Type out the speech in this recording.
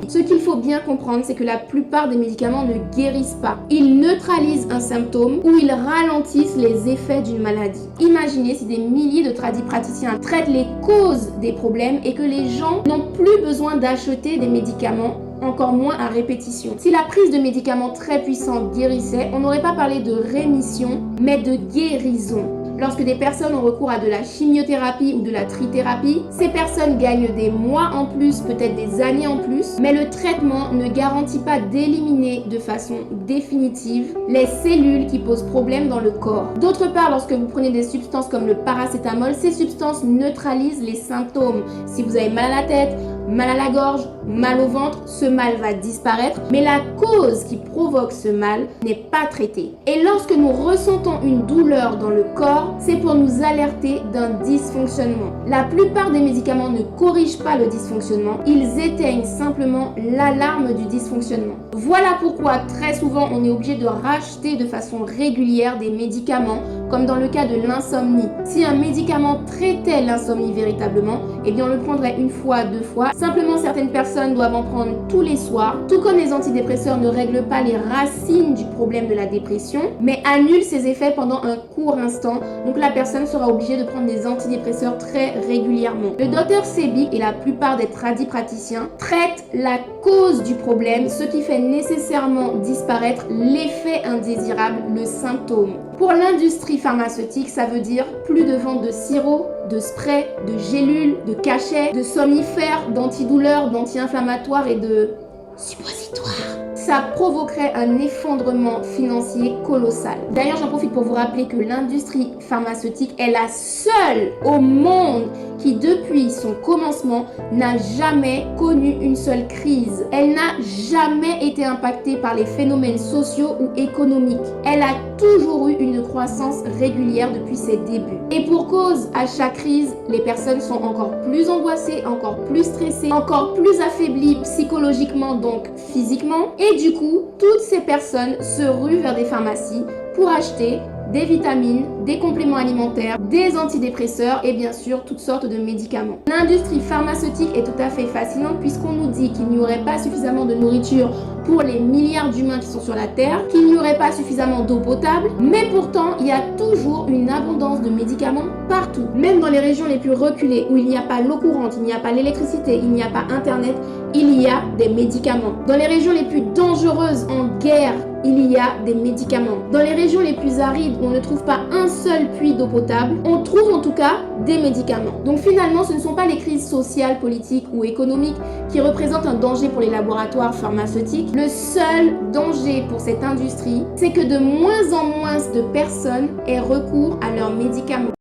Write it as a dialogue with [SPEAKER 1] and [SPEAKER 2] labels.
[SPEAKER 1] Ce qu'il faut bien comprendre, c'est que la plupart des médicaments ne guérissent pas. Ils neutralisent un symptôme ou ils ralentissent les effets d'une maladie. Imaginez si des milliers de tradipraticiens traitent les causes des problèmes et que les gens n'ont plus besoin d'acheter des médicaments, encore moins à répétition. Si la prise de médicaments très puissants guérissait, on n'aurait pas parlé de rémission, mais de guérison. Lorsque des personnes ont recours à de la chimiothérapie ou de la trithérapie, ces personnes gagnent des mois en plus, peut-être des années en plus, mais le traitement ne garantit pas d'éliminer de façon définitive les cellules qui posent problème dans le corps. D'autre part, lorsque vous prenez des substances comme le paracétamol, ces substances neutralisent les symptômes. Si vous avez mal à la tête, mal à la gorge, mal au ventre, ce mal va disparaître, mais la cause qui provoque ce mal n'est pas traitée. Et lorsque nous ressentons une douleur dans le corps, c'est pour nous alerter d'un dysfonctionnement. La plupart des médicaments ne corrigent pas le dysfonctionnement, ils éteignent simplement l'alarme du dysfonctionnement. Voilà pourquoi très souvent on est obligé de racheter de façon régulière des médicaments, comme dans le cas de l'insomnie. Si un médicament traitait l'insomnie véritablement, eh bien on le prendrait une fois, deux fois. Simplement certaines personnes doivent en prendre tous les soirs, tout comme les antidépresseurs ne règlent pas les racines du problème de la dépression, mais annulent ses effets pendant un court instant. Donc la personne sera obligée de prendre des antidépresseurs très régulièrement. Le docteur Sebi et la plupart des tradipraticiens traitent la cause du problème, ce qui fait nécessairement disparaître l'effet indésirable, le symptôme. Pour l'industrie pharmaceutique, ça veut dire plus de vente de sirop, de spray, de gélules, de cachets, de somnifères, d'antidouleurs, d'anti-inflammatoires et de suppositoires. Ça provoquerait un effondrement financier colossal. D'ailleurs, j'en profite pour vous rappeler que l'industrie pharmaceutique est la seule au monde qui, depuis son commencement, n'a jamais connu une seule crise. Elle n'a jamais été impactée par les phénomènes sociaux ou économiques. Elle a toujours eu une croissance régulière depuis ses débuts. Et pour cause, à chaque crise, les personnes sont encore plus angoissées, encore plus stressées, encore plus affaiblies psychologiquement, donc physiquement. Et du coup, toutes ces personnes se ruent vers des pharmacies pour acheter des vitamines, des compléments alimentaires, des antidépresseurs et bien sûr toutes sortes de médicaments. L'industrie pharmaceutique est tout à fait fascinante puisqu'on nous dit qu'il n'y aurait pas suffisamment de nourriture pour les milliards d'humains qui sont sur la Terre, qu'il n'y aurait pas suffisamment d'eau potable, mais pourtant il y a toujours une abondance de médicaments partout. Même dans les régions les plus reculées où il n'y a pas l'eau courante, il n'y a pas l'électricité, il n'y a pas internet, il y a des médicaments. Dans les régions les plus dangereuses, en guerre, il y a des médicaments. Dans les régions les plus arides où on ne trouve pas un seul puits d'eau potable, on trouve en tout cas des médicaments. Donc finalement, ce ne sont pas les crises sociales, politiques ou économiques qui représentent un danger pour les laboratoires pharmaceutiques. Le seul danger pour cette industrie, c'est que de moins en moins de personnes aient recours à leurs médicaments.